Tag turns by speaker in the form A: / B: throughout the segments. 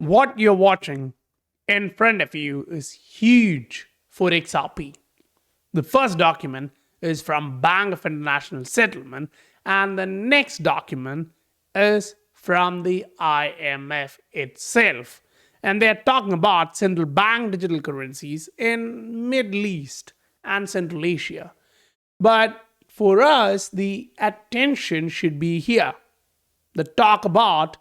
A: What you're watching in front of you is huge for XRP. The first document is from Bank of International Settlement, and the next document is from the IMF itself. And they're talking about central bank digital currencies in Middle East and Central Asia. But for us, the attention should be here. The talk about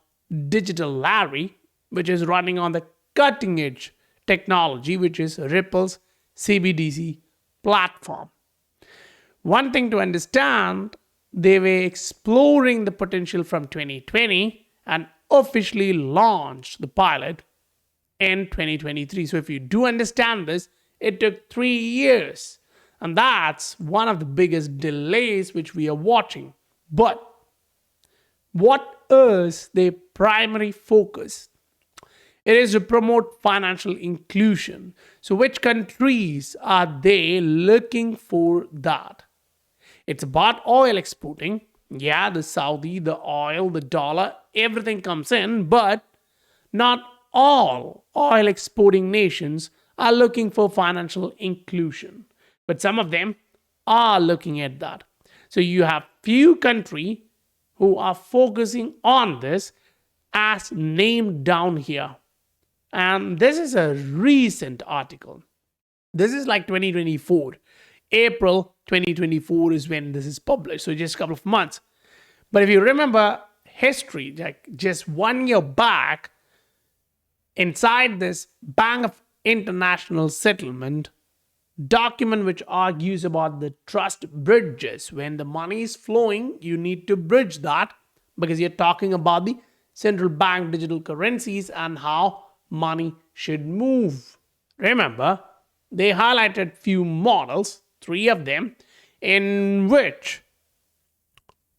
A: digital Larry, which is running on the cutting edge technology, which is Ripple's CBDC platform. One thing to understand, they were exploring the potential from 2020 and officially launched the pilot in 2023. So if you do understand this, it took 3 years. And that's one of the biggest delays which we are watching. But what is their primary focus? It is to promote financial inclusion. So which countries are they looking for that? It's about oil exporting. Yeah, the Saudi, the oil, the dollar, everything comes in, but not all oil exporting nations are looking for financial inclusion. But some of them are looking at that. So you have few countries who are focusing on this as named down here. And this is a recent article. This is like 2024. April 2024 is when this is published. So just a couple of months. But if you remember history, like just 1 year back, inside this Bank of International Settlement document which argues about the trust bridges. When the money is flowing, you need to bridge that because you're talking about the central bank digital currencies and how money should move. Remember, they highlighted few models, 3 of them, in which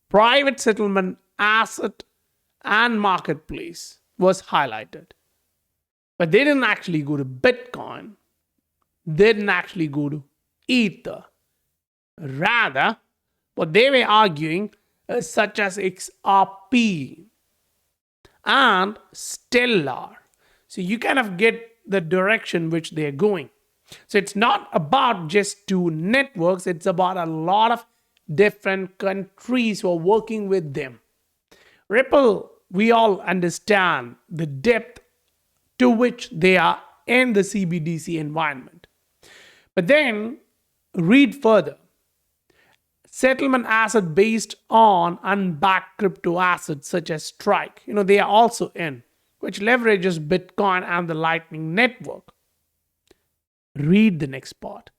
A: private settlement asset and marketplace was highlighted. But they didn't actually go to Bitcoin. They didn't actually go to Ether. Rather, what they were arguing is such as XRP and Stellar. So you kind of get the direction which they're going. So it's not about just 2 networks. It's about a lot of different countries who are working with them. Ripple, we all understand the depth to which they are in the CBDC environment. But then read further. Settlement asset based on unbacked crypto assets such as Strike. They are also in, which leverages Bitcoin and the Lightning Network. Read the next part.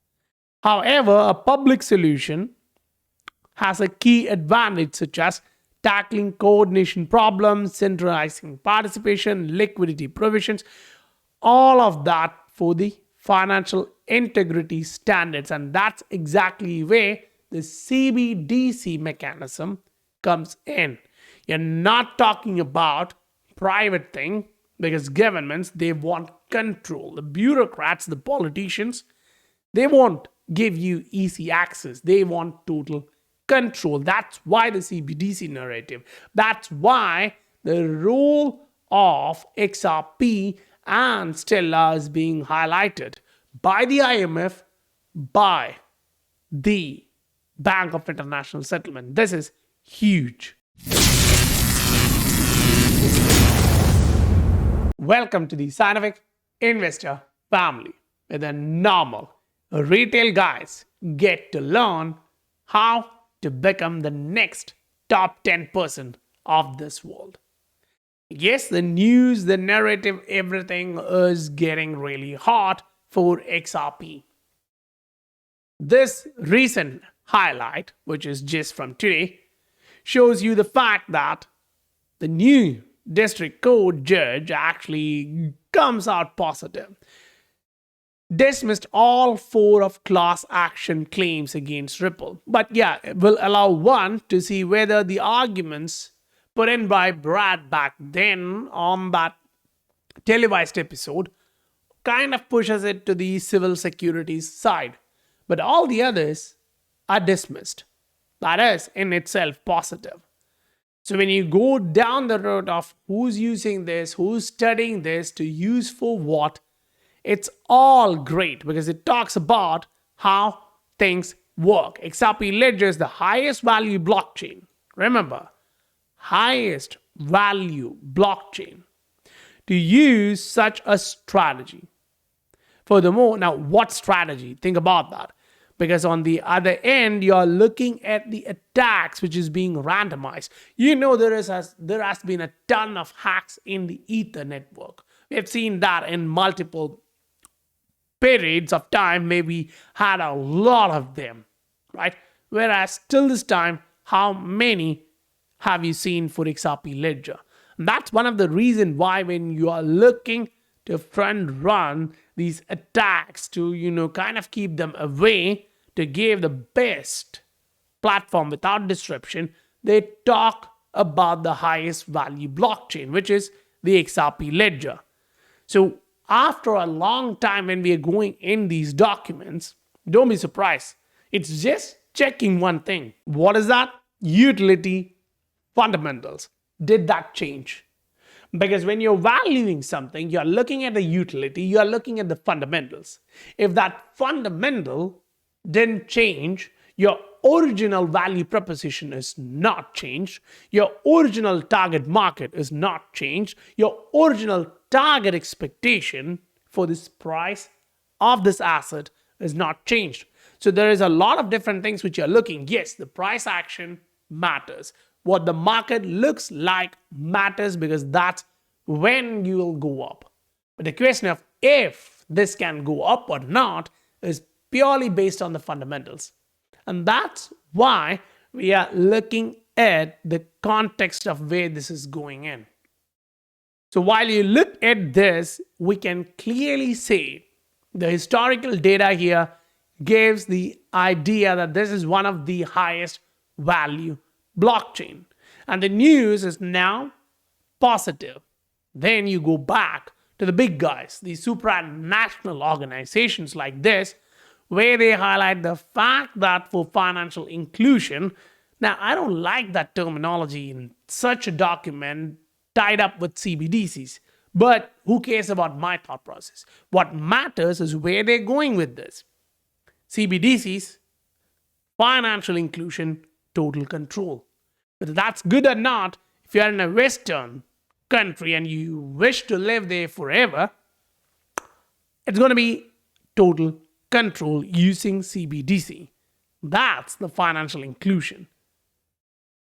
A: However, a public solution has a key advantage such as tackling coordination problems, centralizing participation, liquidity provisions, all of that for the financial integrity standards. And that's exactly where the CBDC mechanism comes in. You're not talking about private thing because governments, they want control. The bureaucrats, the politicians, they won't give you easy access. They want total control. That's why the CBDC narrative. That's why the role of XRP and Stellar is being highlighted by the IMF, by the Bank of International Settlement. This is huge. Welcome to the scientific investor family, where the normal retail guys get to learn how to become the next top 10% of this world. Yes, the news, the narrative, everything is getting really hot for XRP. This recent highlight, which is just from today, shows you the fact that the new district court judge actually comes out positive. Dismissed all 4 of class action claims against Ripple. But yeah, it will allow one to see whether the arguments put in by Brad back then on that televised episode kind of pushes it to the civil securities side. But all the others are dismissed. That is in itself positive. So when you go down the road of who's using this, who's studying this to use for what, it's all great because it talks about how things work. XRP Ledger is the highest value blockchain. Remember, highest value blockchain to use such a strategy. Furthermore, now what strategy? Think about that. Because on the other end, you're looking at the attacks which is being randomized. You know there has been a ton of hacks in the Ether network. We have seen that in multiple periods of time. Maybe had a lot of them, right? Whereas till this time, how many have you seen for XRP Ledger? And that's one of the reasons why when you are looking to front run these attacks to, kind of keep them away, to give the best platform without disruption, they talk about the highest value blockchain, which is the XRP Ledger. So after a long time when we are going in these documents, don't be surprised. It's just checking one thing. What is that? Utility fundamentals. Did that change? Because when you're valuing something, you're looking at the utility, you're looking at the fundamentals. If that fundamental didn't change, your original value proposition is not changed, your original target market is not changed, your original target expectation for this price of this asset is not changed. So there is a lot of different things which you're looking. Yes, the price action matters. What the market looks like matters because that's when you will go up. But the question of if this can go up or not is purely based on the fundamentals. And that's why we are looking at the context of where this is going in. So while you look at this, we can clearly say the historical data here gives the idea that this is one of the highest value blockchain. And the news is now positive. Then you go back to the big guys, the supranational organizations like this, where they highlight the fact that for financial inclusion, now I don't like that terminology in such a document tied up with CBDCs, but who cares about my thought process? What matters is where they're going with this. CBDCs, financial inclusion, total control. Whether that's good or not, if you're in a Western country and you wish to live there forever, it's going to be total control using CBDC. That's the financial inclusion.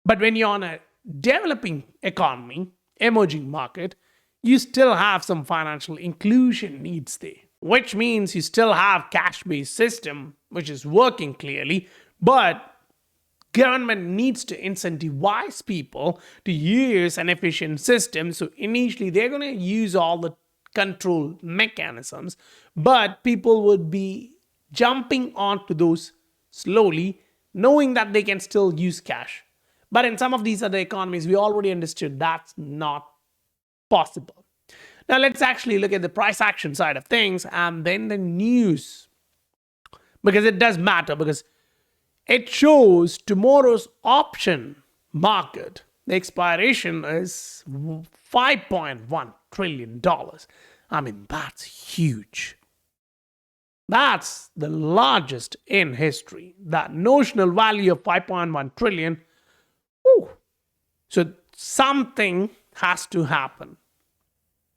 A: But when you're on a developing economy, emerging market, you still have some financial inclusion needs there, which means you still have cash-based system, which is working clearly, but government needs to incentivize people to use an efficient system. So initially, they're going to use all the control mechanisms, but people would be jumping onto those slowly, knowing that they can still use cash. But in some of these other economies, we already understood that's not possible. Now, let's actually look at the price action side of things and then the news, because it does matter, because it shows tomorrow's option market. The expiration is $5.1 trillion. I mean, that's huge. That's the largest in history. That notional value of 5.1 trillion. Whew. So something has to happen.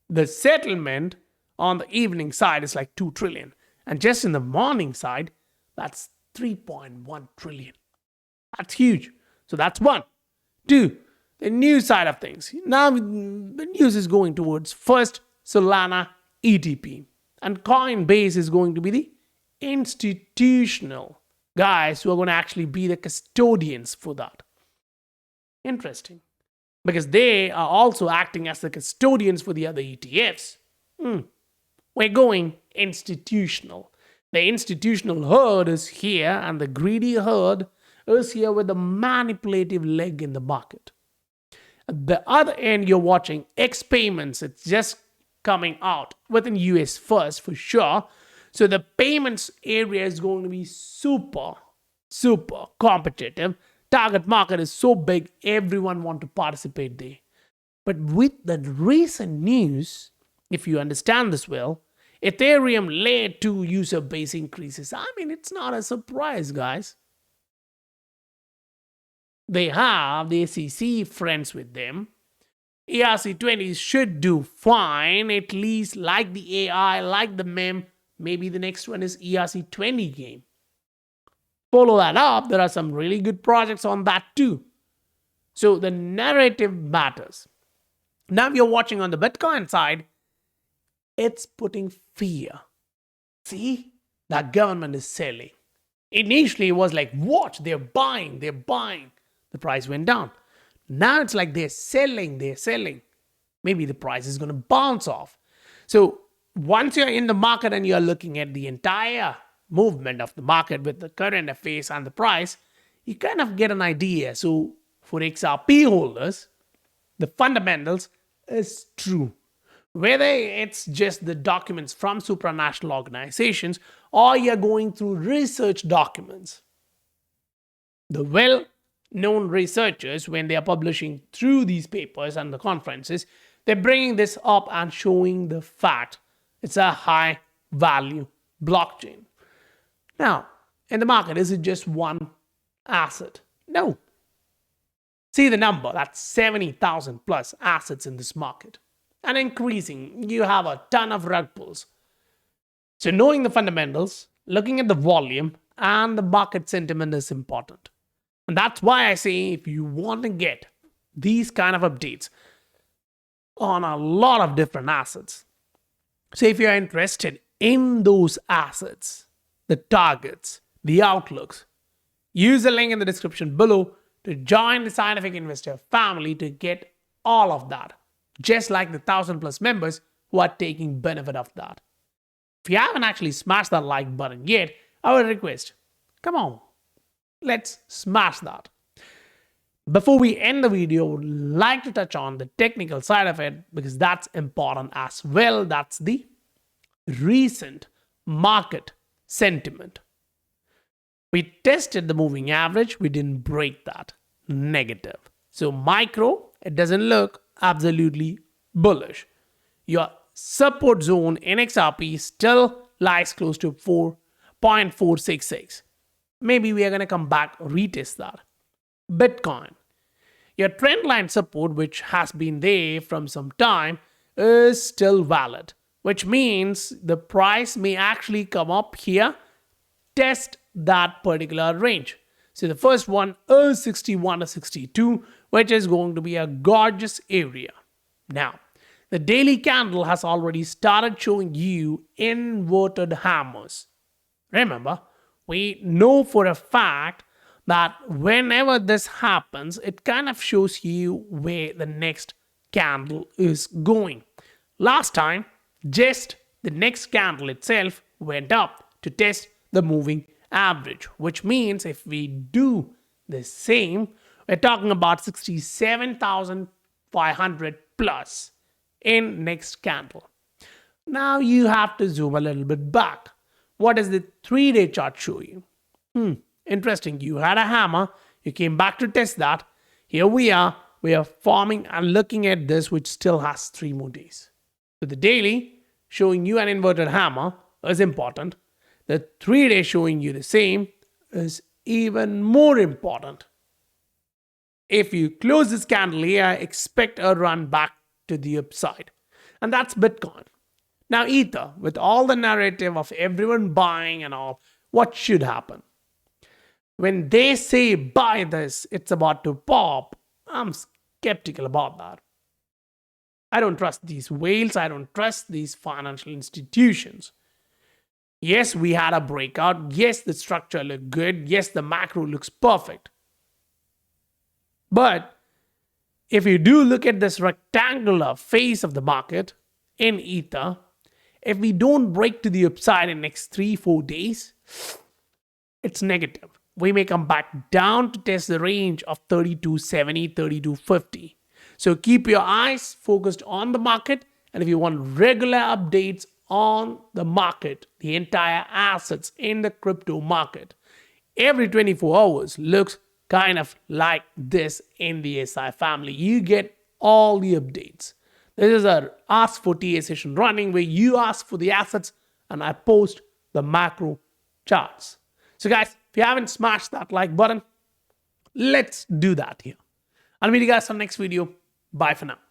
A: The settlement on the evening side is like 2 trillion. And just in the morning side, that's 3.1 trillion. That's huge. So that's one. Two, the news side of things. Now the news is going towards first Solana ETP. And Coinbase is going to be the institutional guys who are going to actually be the custodians for that. Interesting. Because they are also acting as the custodians for the other ETFs. We're going institutional. The institutional herd is here, and the greedy herd is here with the manipulative leg in the market. At the other end, you're watching X payments. It's just coming out within US first for sure. So the payments area is going to be super competitive. target market is so big, everyone want to participate there. But with the recent news, if you understand this well, Ethereum layer 2 user base increases. I mean, it's not a surprise, guys. They have the SEC friends with them. ERC20 should do fine, at least like the AI, like the meme. Maybe the next one is ERC20 game. Follow that up, there are some really good projects on that too. So the narrative matters. Now if you're watching on the Bitcoin side, it's putting fear. See, the government is selling. Initially it was like, watch, they're buying. The price went down. Now it's like they're selling. Maybe the price is going to bounce off. So once you're in the market and you're looking at the entire movement of the market with the current affairs and the price, you kind of get an idea. So for XRP holders, the fundamentals is true. Whether it's just the documents from supranational organizations or you're going through research documents, the well-known researchers, when they are publishing through these papers and the conferences, they're bringing this up and showing the fact it's a high value blockchain. Now, in the market, is it just one asset? No. See the number, that's 70,000 plus assets in this market. And increasing, you have a ton of rug pulls. So knowing the fundamentals, looking at the volume, and the market sentiment is important. And that's why I say if you want to get these kind of updates on a lot of different assets, so if you're interested in those assets, the targets, the outlooks, use the link in the description below to join the Scientific Investor family to get all of that, just like the 1,000+ members who are taking benefit of that. If you haven't actually smashed that like button yet, I would request, come on, let's smash that. Before we end the video, I would like to touch on the technical side of it because that's important as well. That's the recent market sentiment. We tested the moving average, we didn't break that. Negative. So micro, it doesn't look absolutely bullish. Your support zone in XRP still lies close to 4.466. Maybe we are going to come back, retest that. Bitcoin. Your trend line support, which has been there from some time, is still valid, which means the price may actually come up here, test that particular range. So the first one is 61 to 62, which is going to be a gorgeous area. Now, the daily candle has already started showing you inverted hammers. Remember, we know for a fact that whenever this happens, it kind of shows you where the next candle is going. Last time, just the next candle itself went up to test the moving average, which means if we do the same, we're talking about 67,500 plus in next candle. Now you have to zoom a little bit back. What does the 3-day chart show you? Interesting. You had a hammer, you came back to test that. Here we are forming and looking at this, which still has 3 more days. So the daily showing you an inverted hammer is important. The 3-day showing you the same is even more important. If you close this candle here, expect a run back to the upside. And that's Bitcoin. Now Ether, with all the narrative of everyone buying and all, what should happen? When they say buy this, it's about to pop, I'm skeptical about that. I don't trust these whales. I don't trust these financial institutions. Yes, we had a breakout. Yes, the structure looked good. Yes, the macro looks perfect. But if you do look at this rectangular face of the market in Ether, if we don't break to the upside in the next 3-4 days, it's negative. We may come back down to test the range of 3270, 3250. So keep your eyes focused on the market. And if you want regular updates on the market, the entire assets in the crypto market, every 24 hours looks kind of like this in the SI family. You get all the updates. This is a Ask for TA session running where you ask for the assets and I post the macro charts. So guys, if you haven't smashed that like button, let's do that here. I'll meet you guys on the next video. Bye for now.